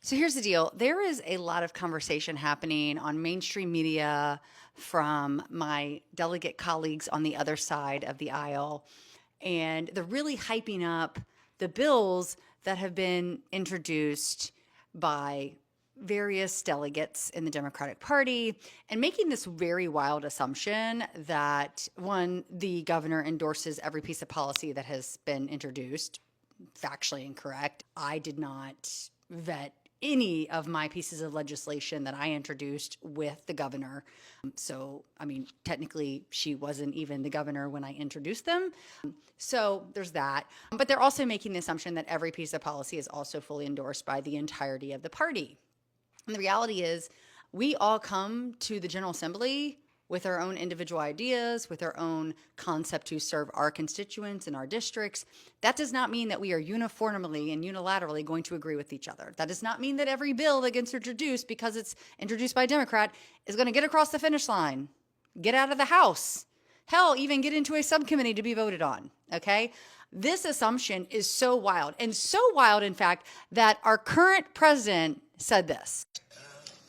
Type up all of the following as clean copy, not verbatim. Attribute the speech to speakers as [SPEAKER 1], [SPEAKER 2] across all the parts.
[SPEAKER 1] So here's the deal. There is a lot of conversation happening on mainstream media from my delegate colleagues on the other side of the aisle. And they're really hyping up the bills that have been introduced by various delegates in the Democratic Party and making this very wild assumption that, one, the governor endorses every piece of policy that has been introduced. Factually incorrect. I did not vet any of my pieces of legislation that I introduced with the governor. So, I mean, technically, she wasn't even the governor when I introduced them. So there's that. But they're also making the assumption that every piece of policy is also fully endorsed by the entirety of the party. And the reality is, we all come to the General Assembly with our own individual ideas, with our own concept to serve our constituents in our districts. That does not mean that we are uniformly and unilaterally going to agree with each other. That does not mean that every bill that gets introduced, because it's introduced by a Democrat, is going to get across the finish line, get out of the House, hell, even get into a subcommittee to be voted on, okay? This assumption is so wild, and so wild, in fact, that our current president said this.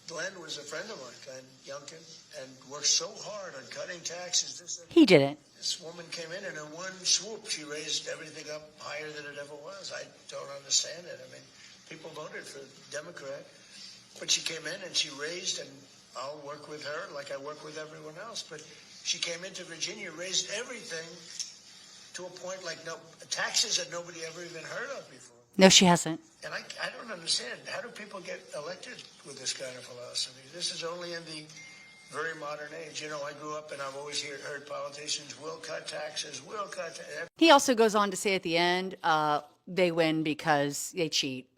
[SPEAKER 2] Glenn was a friend of mine, Glenn Youngkin, and worked so hard on cutting taxes.
[SPEAKER 1] He didn't.
[SPEAKER 2] This woman came in and in one swoop, she raised everything up higher than it ever was. I don't understand it. I mean, people voted for Democrat, but she came in and she raised, and I'll work with her like I work with everyone else, but she came into Virginia, raised everything to a point like taxes that nobody ever even heard of before.
[SPEAKER 1] No, she hasn't.
[SPEAKER 2] And I don't understand. How do people get elected with this kind of philosophy? This is only in the very modern age. You know, I grew up and I've always heard politicians will cut taxes, will cut taxes.
[SPEAKER 1] He also goes on to say at the end, they win because they cheat.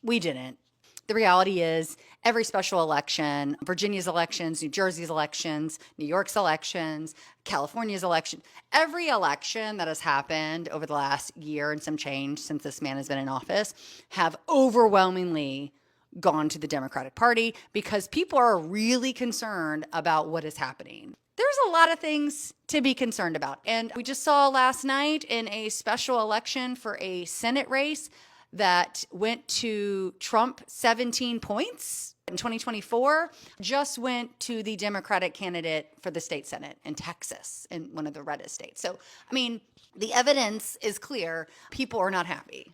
[SPEAKER 1] We didn't. The reality is, every special election, Virginia's elections, New Jersey's elections, New York's elections, California's election, every election that has happened over the last year and some change since this man has been in office have overwhelmingly gone to the Democratic Party because people are really concerned about what is happening. There's a lot of things to be concerned about. And we just saw last night in a special election for a Senate race that went to Trump 17 points in 2024, just went to the Democratic candidate for the state Senate in Texas, in one of the reddest states. So, I mean, the evidence is clear. People are not happy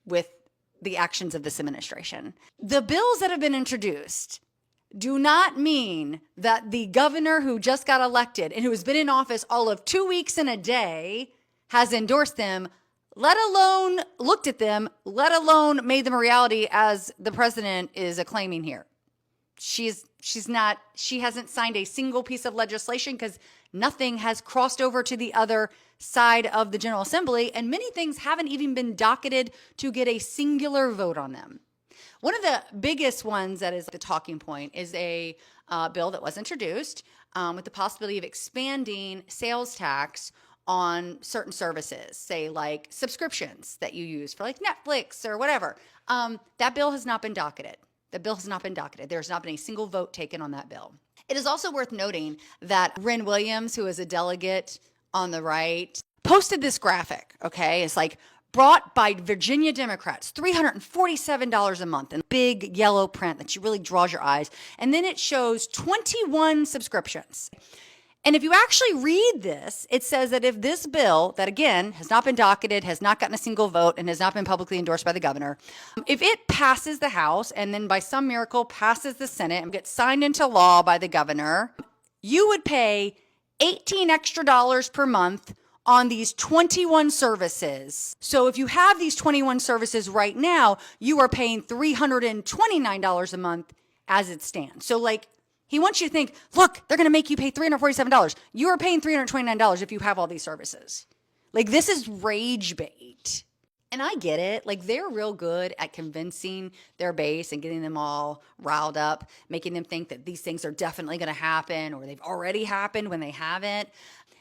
[SPEAKER 1] with the actions of this administration. The bills that have been introduced do not mean that the governor who just got elected and who has been in office all of 2 weeks and a day has endorsed them, let alone looked at them, let alone made them a reality as the president is acclaiming here. She hasn't signed a single piece of legislation because nothing has crossed over to the other side of the General Assembly, and many things haven't even been docketed to get a singular vote on them. One of the biggest ones that is the talking point is a bill that was introduced with the possibility of expanding sales tax on certain services, say like subscriptions that you use for like Netflix or whatever. That bill has not been docketed. The bill has not been docketed. There's not been a single vote taken on that bill. It is also worth noting that Ren Williams, who is a delegate on the right, posted this graphic, okay? It's like brought by Virginia Democrats, $347 a month in big yellow print that really draws your eyes. And then it shows 21 subscriptions. And if you actually read this, it says that if this bill, that again has not been docketed, has not gotten a single vote, and has not been publicly endorsed by the governor, if it passes the House and then by some miracle passes the Senate and gets signed into law by the governor, you would pay $18 extra per month on these 21 services. So if you have these 21 services right now, you are paying $329 a month as it stands. So like, he wants you to think, look, they're going to make you pay $347. You are paying $329 if you have all these services. Like, this is rage bait. And I get it. Like, they're real good at convincing their base and getting them all riled up, making them think that these things are definitely going to happen or they've already happened when they haven't.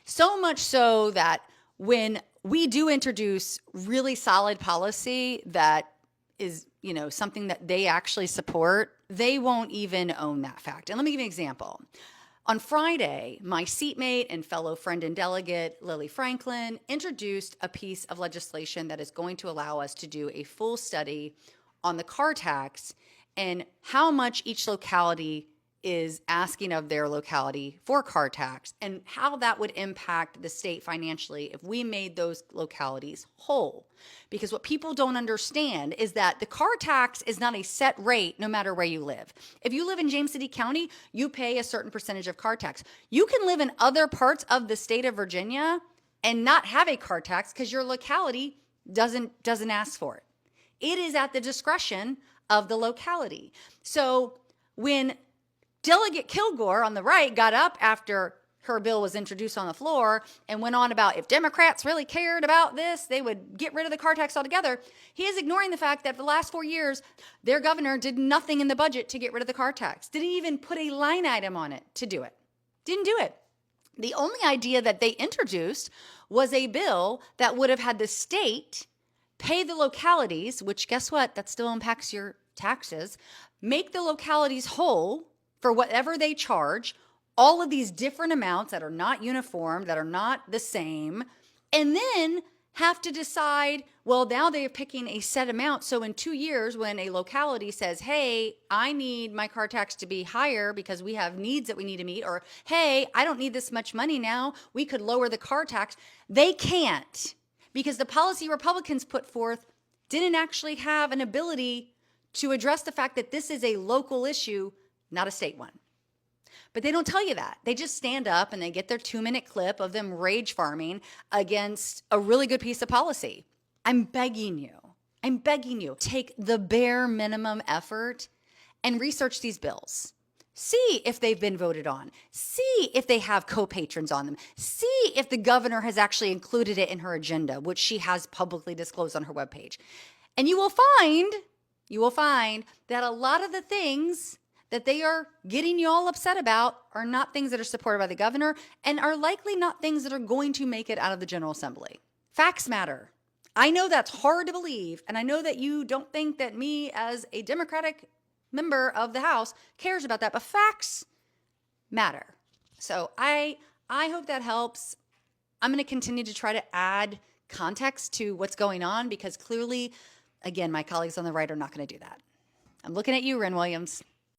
[SPEAKER 1] So much so that when we do introduce really solid policy that is, you know, something that they actually support, they won't even own that fact. And let me give you an example. On Friday, my seatmate and fellow friend and delegate, Lily Franklin, introduced a piece of legislation that is going to allow us to do a full study on the car tax and how much each locality is asking of their locality for car tax and how that would impact the state financially if we made those localities whole. Because what people don't understand is that the car tax is not a set rate no matter where you live. If you live in James City County, you pay a certain percentage of car tax. You can live in other parts of the state of Virginia and not have a car tax because your locality doesn't ask for it. It is at the discretion of the locality. So when Delegate Kilgore on the right got up after her bill was introduced on the floor and went on about if Democrats really cared about this, they would get rid of the car tax altogether. He is ignoring the fact that for the last 4 years, their governor did nothing in the budget to get rid of the car tax. Didn't even put a line item on it to do it. Didn't do it. The only idea that they introduced was a bill that would have had the state pay the localities, which guess what? That still impacts your taxes, make the localities whole for whatever they charge, all of these different amounts that are not uniform, that are not the same, and then have to decide, well, now they're picking a set amount. So in 2 years, when a locality says, hey, I need my car tax to be higher because we have needs that we need to meet, or hey, I don't need this much money now, we could lower the car tax. They can't, because the policy Republicans put forth didn't actually have an ability to address the fact that this is a local issue, not a state one. But they don't tell you that. They just stand up and they get their 2-minute clip of them rage farming against a really good piece of policy. I'm begging you, take the bare minimum effort and research these bills. See if they've been voted on. See if they have co-patrons on them. See if the governor has actually included it in her agenda, which she has publicly disclosed on her webpage. And you will find that a lot of the things that they are getting you all upset about are not things that are supported by the governor and are likely not things that are going to make it out of the General Assembly. Facts matter. I know that's hard to believe, and I know that you don't think that me as a Democratic member of the House cares about that, but facts matter. So I hope that helps. I'm going to continue to try to add context to what's going on because clearly, again, my colleagues on the right are not going to do that. I'm looking at you, Ren Williams.